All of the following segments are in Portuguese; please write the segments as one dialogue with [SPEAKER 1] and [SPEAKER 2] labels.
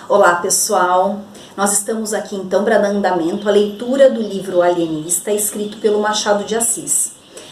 [SPEAKER 1] Olá pessoal, nós estamos aqui então para dar andamento à leitura do livro Alienista, escrito pelo Machado de Assis.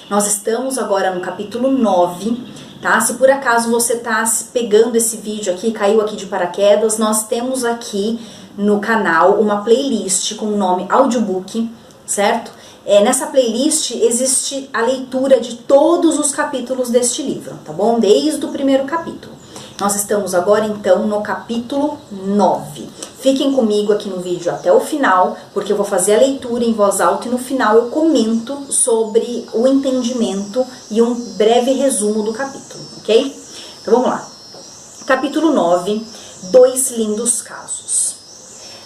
[SPEAKER 1] Nós estamos agora no capítulo 9, tá? Se por acaso você está pegando esse vídeo aqui, caiu aqui de paraquedas, nós temos aqui no canal uma playlist com o nome Audiobook, certo? Nessa playlist existe a leitura de todos os capítulos deste livro, tá bom? Desde o primeiro capítulo. Nós estamos agora então no capítulo 9. Fiquem comigo aqui no vídeo até o final, porque eu vou fazer a leitura em voz alta e no final eu comento sobre o entendimento e um breve resumo do capítulo, ok? Então vamos lá. Capítulo 9, dois lindos casos.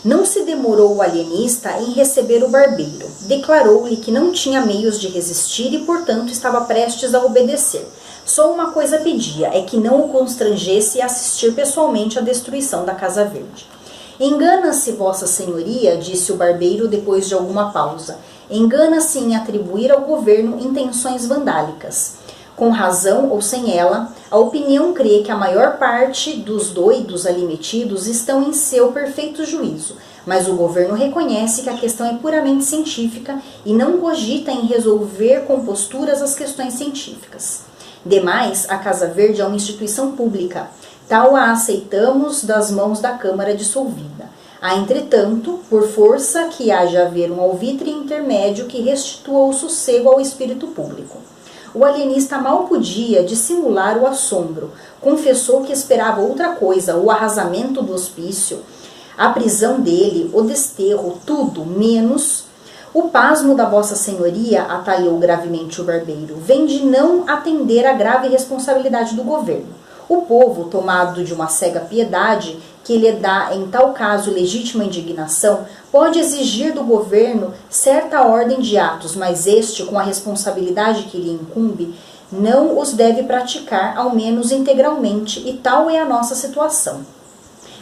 [SPEAKER 1] Não se demorou o alienista em receber o barbeiro. Declarou-lhe que não tinha meios de resistir e, portanto, estava prestes a obedecer. Só uma coisa pedia, é que não o constrangesse a assistir pessoalmente à destruição da Casa Verde. Engana-se, Vossa Senhoria, disse o barbeiro depois de alguma pausa. Engana-se em atribuir ao governo intenções vandálicas. Com razão ou sem ela, a opinião crê que a maior parte dos doidos ali metidos estão em seu perfeito juízo, mas o governo reconhece que a questão é puramente científica e não cogita em resolver com posturas as questões científicas. Demais, a Casa Verde é uma instituição pública, tal a aceitamos das mãos da Câmara dissolvida. Há, entretanto, por força que haja haver um alvitre intermédio que restitua o sossego ao espírito público. O alienista mal podia dissimular o assombro, confessou que esperava outra coisa, o arrasamento do hospício, a prisão dele, o desterro, tudo, menos... O pasmo da Vossa Senhoria, atalhou gravemente o barbeiro, vem de não atender à grave responsabilidade do governo. O povo, tomado de uma cega piedade, que lhe dá em tal caso legítima indignação, pode exigir do governo certa ordem de atos, mas este, com a responsabilidade que lhe incumbe, não os deve praticar, ao menos integralmente, e tal é a nossa situação.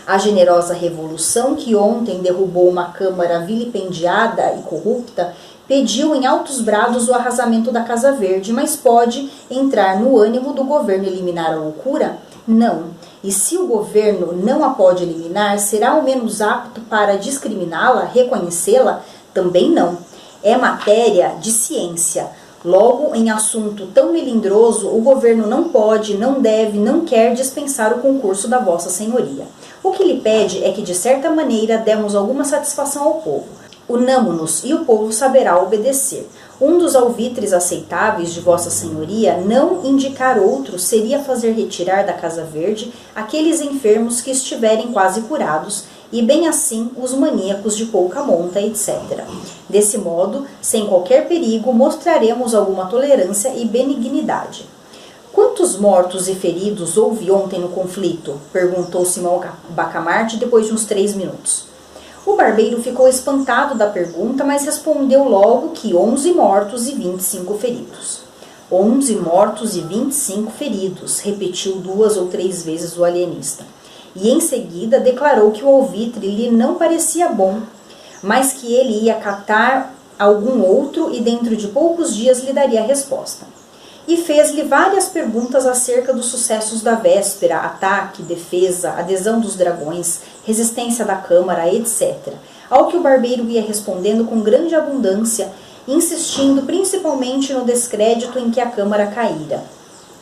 [SPEAKER 1] A generosa revolução que ontem derrubou uma Câmara vilipendiada e corrupta pediu em altos brados o arrasamento da Casa Verde, mas pode entrar no ânimo do governo eliminar a loucura? Não. E se o governo não a pode eliminar, será ao menos apto para discriminá-la, reconhecê-la? Também não. É matéria de ciência. Logo, em assunto tão melindroso, o governo não pode, não deve, não quer dispensar o concurso da Vossa Senhoria. O que lhe pede é que, de certa maneira, demos alguma satisfação ao povo. Unamo-nos e o povo saberá obedecer. Um dos alvitres aceitáveis de Vossa Senhoria, não indicar outro, seria fazer retirar da Casa Verde aqueles enfermos que estiverem quase curados, e bem assim os maníacos de pouca monta, etc. Desse modo, sem qualquer perigo, mostraremos alguma tolerância e benignidade. Quantos mortos e feridos houve ontem no conflito? Perguntou Simão Bacamarte depois de uns 3 minutos. O barbeiro ficou espantado da pergunta, mas respondeu logo que 11 mortos e 25 feridos. 11 mortos e 25 feridos, repetiu 2 ou 3 vezes o alienista. E em seguida declarou que o alvitre lhe não parecia bom, mas que ele ia catar algum outro e dentro de poucos dias lhe daria a resposta. E fez-lhe várias perguntas acerca dos sucessos da véspera, ataque, defesa, adesão dos dragões, resistência da Câmara, etc. Ao que o barbeiro ia respondendo com grande abundância, insistindo principalmente no descrédito em que a Câmara caíra.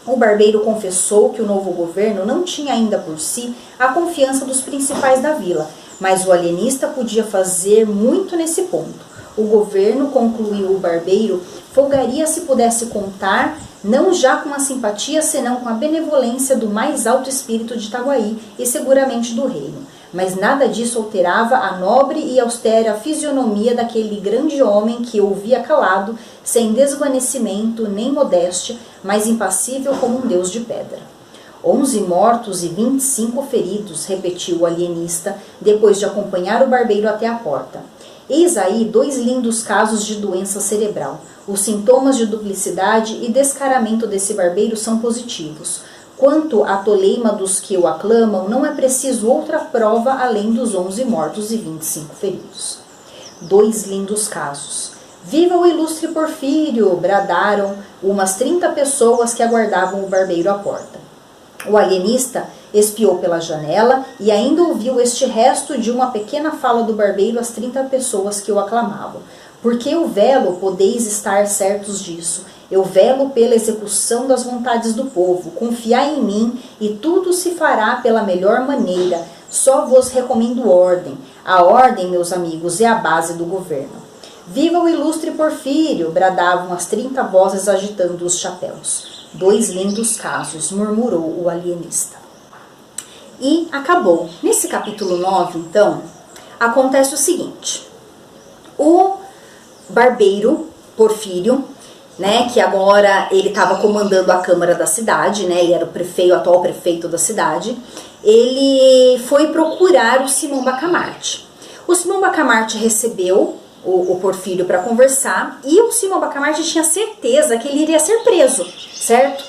[SPEAKER 1] O barbeiro confessou que o novo governo não tinha ainda por si a confiança dos principais da vila, mas o alienista podia fazer muito nesse ponto. O governo, concluiu o barbeiro, folgaria se pudesse contar não já com a simpatia, senão com a benevolência do mais alto espírito de Itaguaí e seguramente do reino. Mas nada disso alterava a nobre e austera fisionomia daquele grande homem que ouvia calado, sem desvanecimento nem modéstia, mas impassível como um deus de pedra. 11 mortos e 25 feridos, repetiu o alienista, depois de acompanhar o barbeiro até a porta. Eis aí 2 lindos casos de doença cerebral. Os sintomas de duplicidade e descaramento desse barbeiro são positivos. Quanto à toleima dos que o aclamam, não é preciso outra prova além dos 11 mortos e 25 feridos. 2 lindos casos. Viva o ilustre Porfírio! Bradaram umas 30 pessoas que aguardavam o barbeiro à porta. O alienista espiou pela janela e ainda ouviu este resto de uma pequena fala do barbeiro às 30 pessoas que o aclamavam. Porque eu velo, podeis estar certos disso. Eu velo pela execução das vontades do povo. Confiai em mim e tudo se fará pela melhor maneira. Só vos recomendo ordem. A ordem, meus amigos, é a base do governo. Viva o ilustre Porfírio! Bradavam as 30 vozes agitando os chapéus. 2 lindos casos, murmurou o alienista. E acabou. Nesse capítulo 9, então, acontece o seguinte. O barbeiro Porfírio, né, que agora ele estava comandando a Câmara da cidade, né, ele era o atual prefeito da cidade, ele foi procurar o Simão Bacamarte. O Simão Bacamarte recebeu o Porfírio para conversar e o Simão Bacamarte tinha certeza que ele iria ser preso, certo?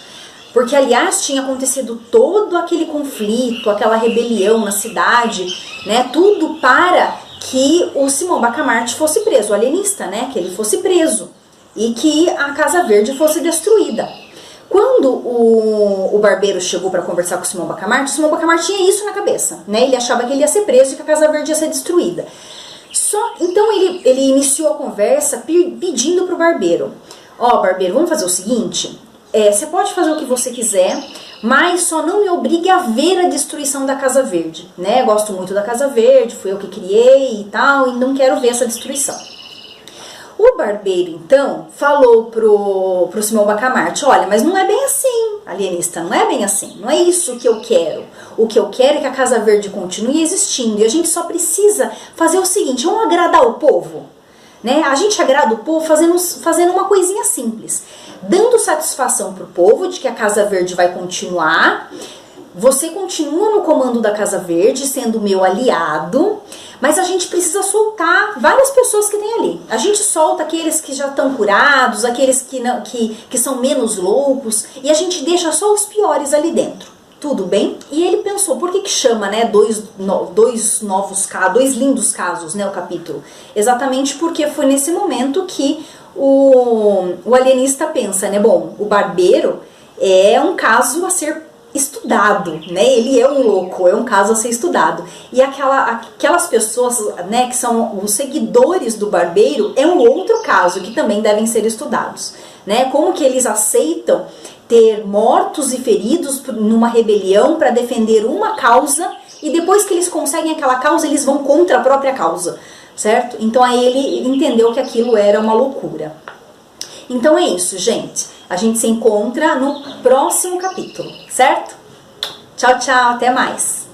[SPEAKER 1] Porque, aliás, tinha acontecido todo aquele conflito, aquela rebelião na cidade, né, tudo para que o Simão Bacamarte fosse preso, o alienista, né, que ele fosse preso e que a Casa Verde fosse destruída. Quando o barbeiro chegou para conversar com o Simão Bacamarte tinha isso na cabeça, né, ele achava que ele ia ser preso e que a Casa Verde ia ser destruída. Então ele iniciou a conversa pedindo para o barbeiro, barbeiro, vamos fazer o seguinte, você pode fazer o que você quiser, mas só não me obrigue a ver a destruição da Casa Verde, né? Gosto muito da Casa Verde, fui eu que criei e tal, e não quero ver essa destruição. O barbeiro, então, falou pro Simão Bacamarte, olha, mas não é bem assim, alienista, não é bem assim, não é isso que eu quero. O que eu quero é que a Casa Verde continue existindo, e a gente só precisa fazer o seguinte, vamos agradar o povo, né? A gente agrada o povo fazendo uma coisinha simples, dando satisfação pro povo de que a Casa Verde vai continuar. Você continua no comando da Casa Verde, sendo meu aliado, mas a gente precisa soltar várias pessoas que tem ali. A gente solta aqueles que já estão curados, aqueles que são menos loucos, e a gente deixa só os piores ali dentro. Tudo bem? E ele pensou, por que chama, né, dois lindos casos, né, o capítulo? Exatamente porque foi nesse momento que o alienista pensa, né, bom, o barbeiro é um caso a ser estudado, né? Ele é um louco, é um caso a ser estudado. E aquelas pessoas, né, que são os seguidores do barbeiro, é um outro caso que também devem ser estudados, né? Como que eles aceitam ter mortos e feridos numa rebelião para defender uma causa e depois que eles conseguem aquela causa, eles vão contra a própria causa, certo? Então aí ele entendeu que aquilo era uma loucura. Então é isso, gente. A gente se encontra no próximo capítulo, certo? Tchau, tchau, até mais!